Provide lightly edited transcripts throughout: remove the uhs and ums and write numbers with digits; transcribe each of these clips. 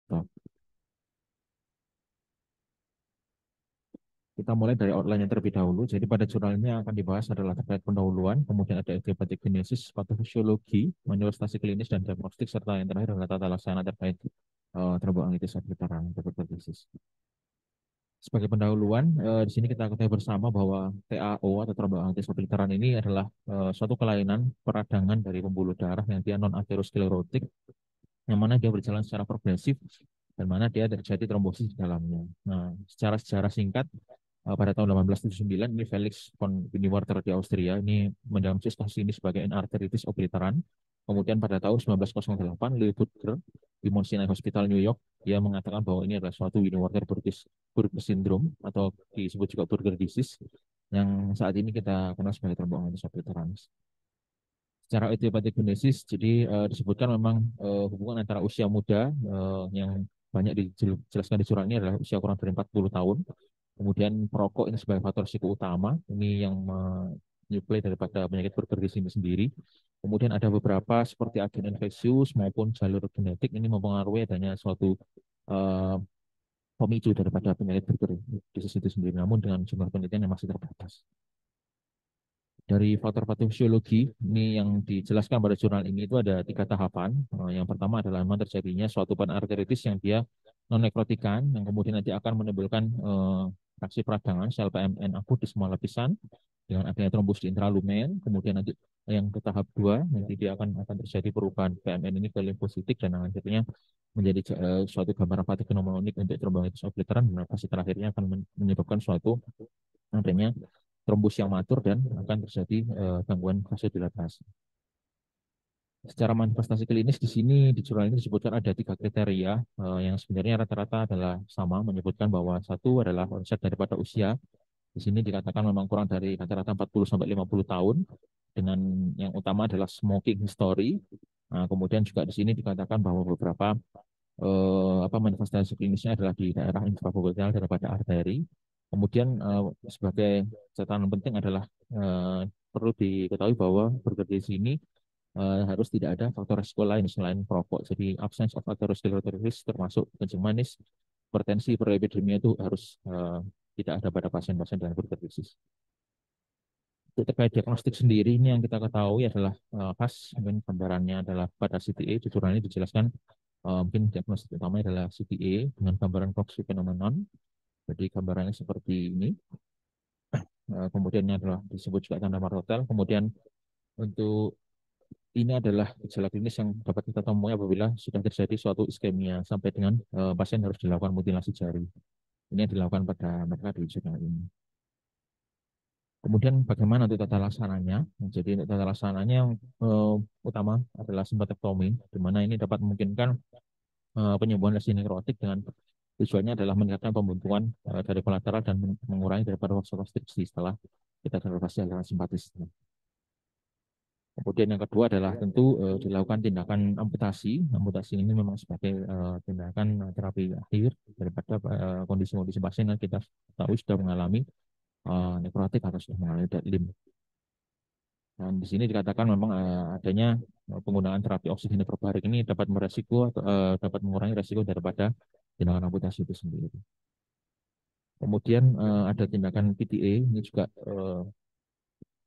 laptop. Kita mulai dari outline yang terlebih dahulu. Jadi pada jurnal ini yang akan dibahas adalah terkait pendahuluan, kemudian ada etiopatogenesis, patofisiologi, manifestasi klinis dan diagnostik, serta yang terakhir adalah tata laksana terkait tromboangitis obliteran tuberkulosis. Sebagai pendahuluan, di sini kita ketahui bersama bahwa TAO atau tromboangitis obliteran ini adalah suatu kelainan peradangan dari pembuluh darah yang dia non aterosklerotik, yang mana dia berjalan secara progresif dan mana dia terjadi trombosis di dalamnya. Nah, secara sejarah singkat, pada tahun 1879 ini Felix von Winiwerter di Austria ini mendiagnosis kasus ini sebagai arteritis obliteran. Kemudian pada tahun 1908 Louis Butler di Mount Sinai Hospital New York dia mengatakan bahwa ini adalah suatu Winiwerter-Burger syndrome atau disebut juga Burger disease yang saat ini kita kenal sebagai tromboangitis obliteran. Secara etiopatogenesis, jadi disebutkan memang hubungan antara usia muda yang banyak dijelaskan di surat ini adalah usia kurang dari 40 tahun. Kemudian perokok ini sebagai faktor risiko utama, ini yang menyuplai daripada penyakit bergeris ini sendiri. Kemudian ada beberapa seperti agen infeksius maupun jalur genetik ini mempengaruhi adanya suatu uh, pemicu daripada penyakit bergeris itu sendiri, namun dengan jumlah penelitian yang masih terbatas. Dari faktor patofisiologi ini yang dijelaskan pada jurnal ini itu ada 3 tahapan. Yang pertama adalah memang terjadinya suatu panarteritis yang dia non nekrotikan, yang kemudian nanti akan menimbulkan reaksi peradangan sel PMN akut di semua lapisan dengan adanya trombus di intralumen. Kemudian nanti yang ke tahap 2 nanti dia akan terjadi perubahan PMN ini ke limfositik dan akhirnya menjadi suatu gambaran patogenomonik untuk tromboangitis obliteran, dan fase terakhirnya akan menyebabkan suatu adanya trombus yang matur dan akan terjadi gangguan vasodilatasi. Secara manifestasi klinis di sini di jurnal ini disebutkan ada 3 kriteria yang sebenarnya rata-rata adalah sama, menyebutkan bahwa satu adalah onset daripada usia. Di sini dikatakan memang kurang dari rata-rata 40 sampai 50 tahun dengan yang utama adalah smoking history. Nah, kemudian juga di sini dikatakan bahwa beberapa manifestasi klinisnya adalah di daerah infravogal daripada arteri. Kemudian sebagai catatan penting adalah perlu diketahui bahwa burger di sini harus tidak ada faktor risiko lain selain perokok. Jadi absence of atherosclerosis termasuk kencing manis, hipertensi, hiperlipidemia itu harus tidak ada pada pasien-pasien dengan burger disease. Untuk terkait diagnostik sendiri ini yang kita ketahui adalah khas, mungkin gambarannya adalah pada CTA. Di jurnal ini dijelaskan mungkin diagnostik utamanya adalah CTA dengan gambaran Cox phenomenon. Jadi gambarannya seperti ini. Kemudian ini adalah disebut juga tanda Martel. Kemudian untuk ini adalah gejala klinis yang dapat kita temui apabila sudah terjadi suatu iskemia sampai dengan pasien harus dilakukan mutilasi jari. Ini yang dilakukan pada mereka di jurnal ini. Kemudian bagaimana untuk tata laksananya? Jadi untuk tata laksananya yang utama adalah simpatektomi, di mana ini dapat memungkinkan penyembuhan lesi nekrotik dengan tujuannya adalah meningkatkan pembentukan dari kolateral dan mengurangi daripada vasokonstriksi setelah kita intervensi aliran simpatis. Kemudian yang kedua adalah tentu dilakukan tindakan amputasi. Amputasi ini memang sebagai tindakan terapi akhir daripada kondisi-kondisi pasien yang kita tahu sudah mengalami nekrotik atau sudah mengalami dead limb. Dan di sini dikatakan memang adanya penggunaan terapi oksigen hiperbarik ini dapat meresiko atau dapat mengurangi resiko daripada tindakan amputasi itu sendiri. Kemudian ada tindakan PTA ini juga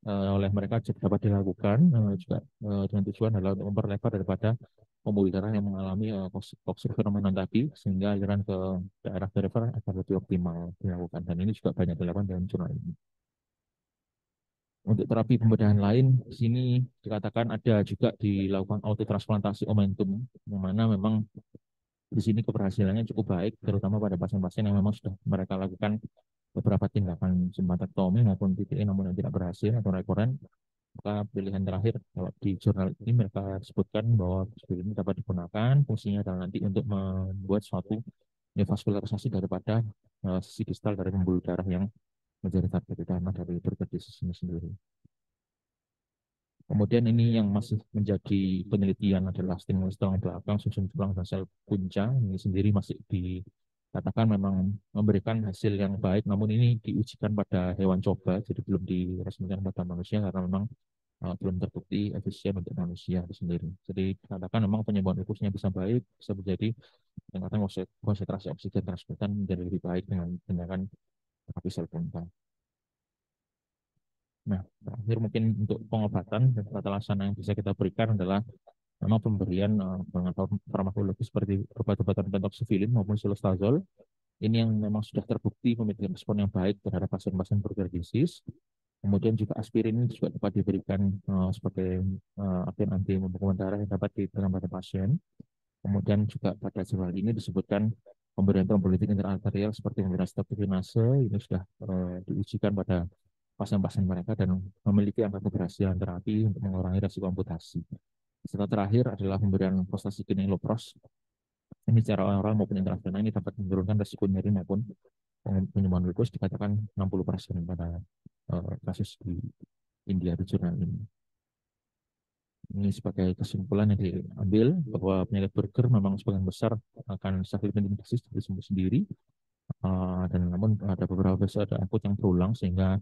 oleh mereka dapat dilakukan juga dengan tujuan adalah untuk memperlebar daripada pembuluh darah yang mengalami toksik fenomenon tadi sehingga aliran ke daerah perifer akan lebih optimal dilakukan, dan ini juga banyak dilakukan dalam jurnal ini. Untuk terapi pembedahan lain, di sini dikatakan ada juga dilakukan autotransplantasi omentum, yang mana memang di sini keberhasilannya cukup baik, terutama pada pasien-pasien yang memang sudah mereka lakukan beberapa tindakan simpatektomi maupun PTA namun yang tidak berhasil atau rekuren. Maka pilihan terakhir kalau di jurnal ini mereka sebutkan bahwa ini dapat digunakan, fungsinya adalah nanti untuk membuat suatu neovaskularisasi daripada sisi distal dari pembuluh darah yang menjadi target utama dari hipertensi ini sendiri. Kemudian ini yang masih menjadi penelitian adalah stimulus tulang belakang, susun tulang dan sel punca. Ini sendiri masih dikatakan memang memberikan hasil yang baik, namun ini diujikan pada hewan coba, jadi belum diresmikan pada manusia karena memang belum terbukti efisien untuk manusia itu sendiri. Jadi dikatakan memang penyembuhan lupusnya bisa baik, bisa menjadi tingkatan konsentrasi oksigen transportan menjadi lebih baik dengan tindakan terapi sel kontak. Nah, terakhir mungkin untuk pengobatan dan tata laksana yang bisa kita berikan adalah memang pemberian pengetahuan farmakologi seperti obat-obatan pentoxifilin maupun sulostazol. Ini yang memang sudah terbukti memiliki respon yang baik terhadap pasien-pasien border disease. Kemudian juga aspirin ini juga dapat diberikan sebagai agen anti pembekuan darah yang dapat diberikan pada pasien. Kemudian juga pada jadwal ini disebutkan pemberian trombolitik interarterial seperti pemberian stabilinase ini sudah diujikan pada pasien-pasien mereka dan memiliki angka keberhasilan terapi untuk mengurangi resiko amputasi. Setelah terakhir adalah pemberian prostaglandin lopros. Ini secara oral maupun intravena ini dapat menurunkan resiko nyeri maupun penyembuhan lupus dikatakan 60% pada kasus di India di jurnal ini. Ini sebagai kesimpulan yang diambil bahwa penyakit Buerger memang sebagian besar akan sakit infeksius dari sembuh sendiri, dan namun ada beberapa besar ada akut yang berulang sehingga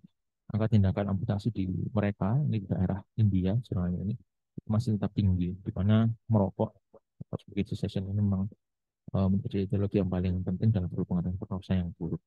angka tindakan amputasi di mereka ini di daerah India jurnalnya ini masih tetap tinggi, di mana merokok atau sebagai cessation ini memang menjadi ideologi yang paling penting dalam berhubungan dengan pernafasan yang buruk.